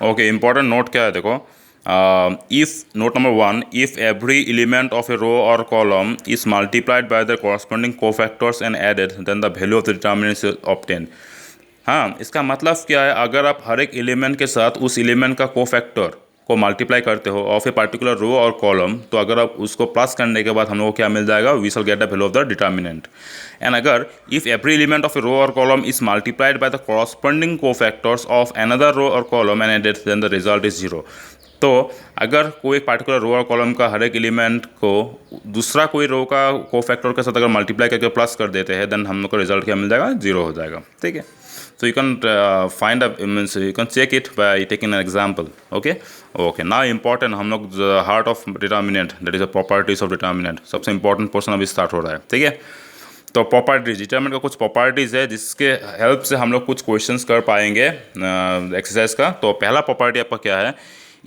Okay, important note क्या है देखो, if note number 1, if every element of a row और column is multiplied by the corresponding cofactors and added then the value of the determinant is obtain. हाँ, इसका मतलब क्या है, अगर आप हर एक एलिमेंट के साथ उस एलिमेंट का कोफैक्टर को मल्टीप्लाई करते हो ऑफ ए पार्टिकुलर रो और कॉलम, तो अगर आप उसको प्लस करने के बाद हम लोग को क्या मिल जाएगा, we shall get the value of the determinant. And अगर if every element of a row और column is multiplied by the corresponding cofactors of another row और column and added then the result is zero. तो अगर कोई particular रो और column का हर एक element को दूसरा कोई रो का कोफैक्टर के साथ अगर मल्टीप्लाई करके प्लस कर देते हैं, देन हम लोग को रिजल्ट क्या मिल जाएगा, जीरो हो जाएगा। ठीक है, so you can find a means you can check it by taking an example. Okay, now important हम लोग heart of determinant, that is the properties of determinant, सबसे important portion अभी स्टार्ट हो रहा है। ठीक है, तो प्रॉपर्टीज, डिटरमिनेंट का कुछ प्रॉपर्टीज़ है जिसके हेल्प से हम लोग कुछ क्वेश्चंस कर पाएंगे एक्सरसाइज का। तो पहला प्रॉपर्टी आपका क्या है,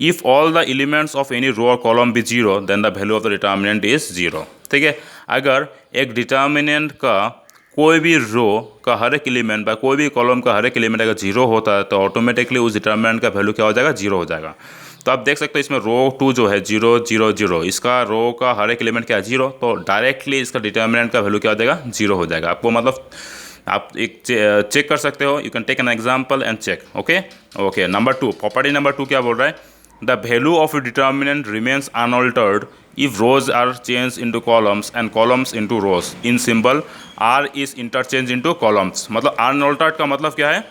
if all the elements of any row और column be zero then the value of the determinant is zero. ठीक है, अगर एक डिटर्मिनेंट का कोई भी रो का हर एक एलिमेंट বা कोई भी कॉलम का हर एक एलिमेंट अगर जीरो होता है तो ऑटोमेटिकली उस डिटर्मिनेंट का वैल्यू क्या हो जाएगा, जीरो हो जाएगा। तो आप देख सकते हो इसमें रो 2 जो है 0 0 0, इसका रो का हर एक एलिमेंट क्या है, जीरो, तो डायरेक्टली इसका डिटर्मिनेंट का वैल्यू क्या हो जाएगा, जीरो हो जाएगा। आपको मतलब आप एक चेक कर सकते हो, you can take an example and check. Okay, number 2, property number 2 क्या बोल रहा है, the value of a determinant remains unaltered if rows are changed into columns and columns into rows in symbol r is interchanged into columns। मतलब unaltered का मतलब क्या है,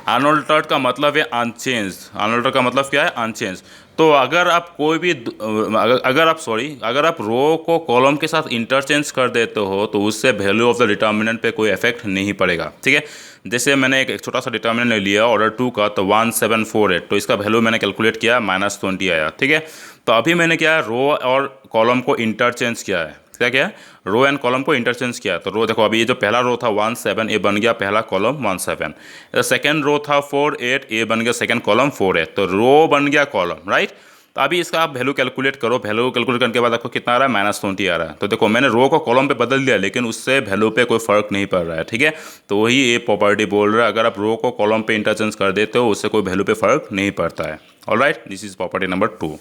unaltered का मतलब है अनचेंज, अनअल्टर्ड का मतलब क्या है, अनचेंज। तो अगर आप कोई भी अगर आप रो को कॉलम के साथ इंटरचेंज कर देते हो तो उससे वैल्यू ऑफ द डिटर्मिनेंट पे कोई इफेक्ट नहीं पड़ेगा। ठीक है, जैसे मैंने एक छोटा सा डिटर्मिनेंट ले लिया ऑर्डर 2 का, तो 1748, तो इसका वैल्यू मैंने कैलकुलेट किया -20 आया। ठीक है, तो अभी मैंने क्या रो और कॉलम को इंटरचेंज किया है, क्या रो एंड कॉलम को इंटरचेंज किया। तो रो देखो, अभी ये जो पहला रो था 17, ये बन गया पहला कॉलम 17। सेकेंड रो था 48, ये बन गया सेकेंड कॉलम 48, तो रो बन गया कॉलम, राइट। तो अभी इसका आप वैल्यू कैलकुलेट करो, वैल्यू कैलकुलेट करने के बाद आपको कितना आ रहा है, -20 आ रहा है। तो देखो मैंने रो को कॉलम पे बदल दिया लेकिन उससे वैल्यू पे कोई फर्क नहीं पड़ रहा है। ठीक है, तो वही ये प्रॉपर्टी बोल रहा है, अगर आप रो को कॉलम पे इंटरचेंज कर देते हो उससे कोई वैल्यू पे फर्क नहीं पड़ता है। Alright, this is property number 2।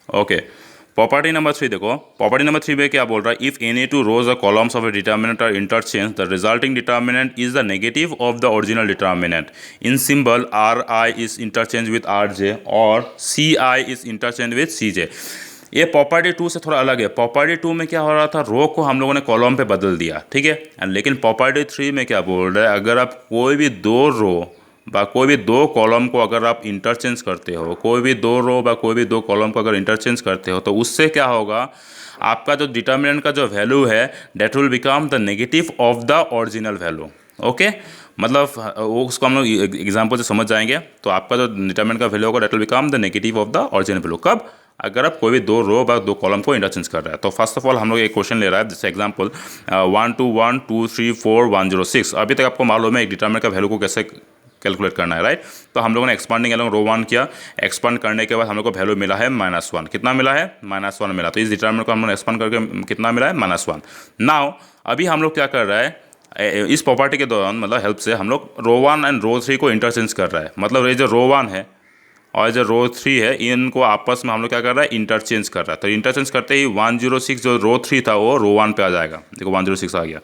Okay, property number 3 देखो, प्रॉपर्टी नंबर 3 में क्या बोल रहा है, इफ एनी टू रोज और columns of a determinant are interchange the resulting determinant is the negative of the original determinant in symbol R I is interchange with R J और C I is interchange with C J. ये property 2 से थोड़ा अलग है। Property 2 में क्या हो रहा था, रो को हम लोगों ने कॉलम पे बदल दिया। ठीक है, लेकिन प्रॉपर्टी 3 में क्या बोल रहा है, अगर आप कोई भी दो रो बा कोई भी दो कॉलम को अगर आप इंटरचेंज करते हो, कोई भी दो रो बा कोई भी दो कॉलम को अगर इंटरचेंज करते हो, तो उससे क्या होगा, आपका जो डिटर्मिनेंट का जो वैल्यू है that will become the negative of the original value. Okay, मतलब वो उसको हम लोग एग्जाम्पल से समझ जाएंगे। तो आपका जो डिटर्मिनेंट का वैल्यू होगा that will become the negative of the original value, कब, अगर आप कोई भी दो रो बा दो कॉलम को इंटरचेंज कर रहा है। तो फर्स्ट ऑफ ऑल हम लोग एक क्वेश्चन ले रहा है, जैसे एग्जांपल 1 2 1 2 3 4 106। अभी तक आपको मालूम है एक डिटर्मिनेंट का वैल्यू को कैसे कैलकुलेट करना है, राइट। तो हम लोगों ने एक्सपांडिंग एलोंग रो 1 किया, एक्सपांड करने के बाद हम लोग को वैल्यू मिला है -1। कितना मिला है, -1 मिला। तो इस डिटर्मिनेंट को हम लोग एक्सपांड करके कितना मिला है, -1। नाउ अभी हम लोग क्या कर रहा है, इस प्रॉपर्टी के दौरान मतलब हेल्प से हम लोग रो 1 एंड रो 3 को इंटरचेंज कर रहा है। मतलब ये जो रो 1 है और जो रो 3 है, इनको आपस में हम लोग क्या कर रहा है, इंटरचेंज कर रहा है। तो इंटरचेंज करते ही 106 जो रो 3 था वो रो 1 पे आ जाएगा। देखो 106 आ गया।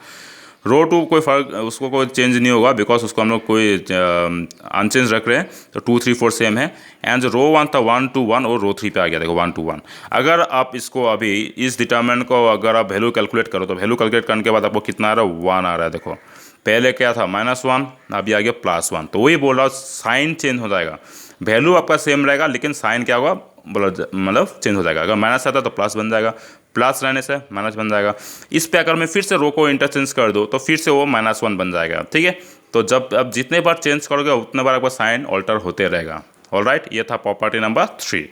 रो 2 कोई फर्क, उसको कोई चेंज नहीं होगा बिकॉज उसको हम लोग कोई अनचेंज रख रहे हैं। तो 2 3 4 सेम है। एंड जो रो 1 था 1 2 1 और रो 3 पे आ गया, देखो 1 2 1। अगर आप इसको अभी इस डिटर्मिनेंट को अगर आप वैल्यू कैलकुलेट करो तो वैल्यू कैलकुलेट करने के बाद आपको कितना आ रहा है, 1 आ रहा है। देखो पहले क्या था, -1, अभी आ गया +1। तो वही बोल रहा हूँ, साइन चेंज हो जाएगा, वैल्यू आपका सेम रहेगा लेकिन साइन क्या होगा, मतलब चेंज हो जाएगा। अगर माइनस आता तो प्लस बन जाएगा, प्लस रहने से माइनस बन जाएगा। इस पे अगर मैं फिर से रो को इंटरचेंज कर दूँ तो फिर से वो -1 बन जाएगा। ठीक है, तो जब अब जितने बार चेंज करोगे उतने बार आपका साइन ऑल्टर होते रहेगा। ऑलराइट, ये था property number 3।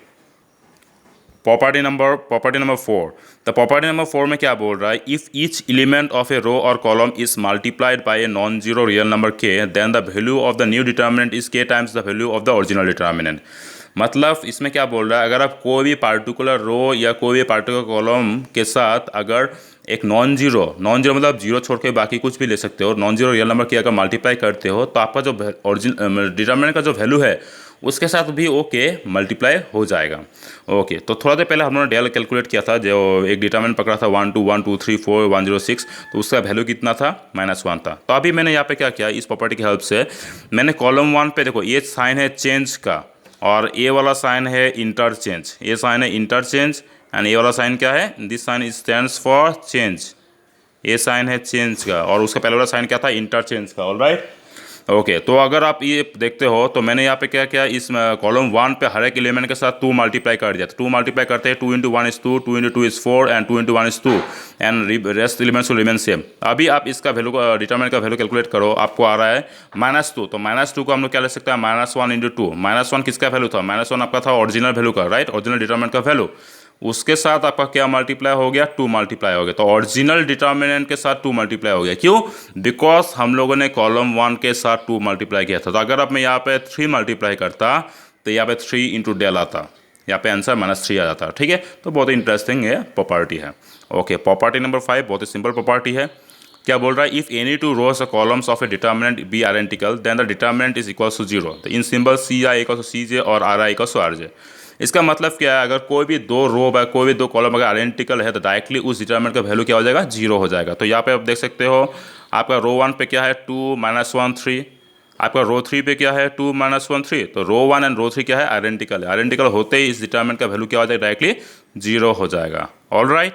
Property number 4। The property number 4 में क्या बोल रहा है, if each element of a row और column is multiplied by a non zero real number K, then the value of the new determinant is K times the value of the original determinant. मतलब इसमें क्या बोल रहा है, अगर आप कोई भी पार्टिकुलर रो या कोई भी पार्टिकुलर कॉलम के साथ अगर एक नॉन जीरो मतलब जीरो छोड़ के बाकी कुछ भी ले सकते हो, नॉन जीरो रियल नंबर की अगर मल्टीप्लाई करते हो तो आपका जो ओरिजिनल डिटर्मिनेंट का जो वैल्यू है उसके साथ भी ओके मल्टीप्लाई हो जाएगा। ओके, तो थोड़ा देर पहले हम लोगों ने डेल कैलकुलेट किया था, जो एक डिटरमिनेंट पकड़ा था 1 2 1 2 3 4 106, तो उसका वैल्यू कितना था, -1 था। तो अभी मैंने यहाँ पे क्या किया, इस प्रॉपर्टी की हेल्प से मैंने कॉलम 1 पे देखो ये साइन है चेंज का, और ए वाला साइन है इंटरचेंज, ये साइन है इंटरचेंज, एंड ये वाला साइन क्या है, this sign stands for change, ये साइन है चेंज का, और उसका पहले वाला साइन क्या था, इंटरचेंज का। ऑलराइट, ओके, तो अगर आप ये देखते हो तो मैंने यहाँ पे क्या किया, इस कॉलम 1 पे हर एक एलिमेंट के साथ 2 मल्टीप्लाई कर दिया। तो 2 मल्टीप्लाई करते हैं, 2 × 1 is 2, 2 × 2 is 4, and 2 × 1 is 2, and rest elements will remain same. अभी आप इसका वैल्यू डिटरमिनेंट का वैल्यू कैलकुलेट करो, आपको आ रहा है -2, तो -2 को हम लोग क्या ले सकते हैं, -1 × 2। -1 किसका वैल्यू था, -1 आपका था ओरिजिनल वैल्यू का, राइट, ओरिजिनल डिटरमिनेंट का वैल्यू, उसके साथ आपका क्या मल्टीप्लाई हो गया, 2 मल्टीप्लाई हो गया। तो ओरिजिनल डिटर्मिनेंट के साथ 2 मल्टीप्लाई हो गया, क्यों, बिकॉज हम लोगों ने कॉलम 1 के साथ 2 मल्टीप्लाई किया था। तो अगर आप मैं यहाँ पे 3 मल्टीप्लाई करता तो यहाँ पे 3 × डेल आता, यहाँ पे आंसर -3 आ जाता। ठीक है, तो बहुत ही इंटरेस्टिंग ये प्रॉपर्टी है। ओके, प्रॉपर्टी नंबर 5 बहुत ही सिंपल प्रॉपर्टी है। क्या बोल रहा है, if any two rows columns of a determinant be identical then the determinant is equal to 0। तो in symbol C I equal to C J और R I equal to R J. इसका मतलब क्या है, अगर कोई भी 2 रो या कोई भी 2 कॉलम अगर आइडेंटिकल है तो डायरेक्टली उस डिटरमिनेंट का वैल्यू क्या हो जाएगा, 0 हो जाएगा। तो यहाँ पे आप देख सकते हो, आपका रो 1 पे क्या है, 2 -1 3, आपका रो 3 पे क्या है, 2 -1 3। तो रो 1 एंड रो 3 क्या है, आइडेंटिकल है। आइडेंटिकल होते ही इस डिटरमिनेंट का वैल्यू क्या हो जाएगा, डायरेक्टली 0 हो जाएगा। All right.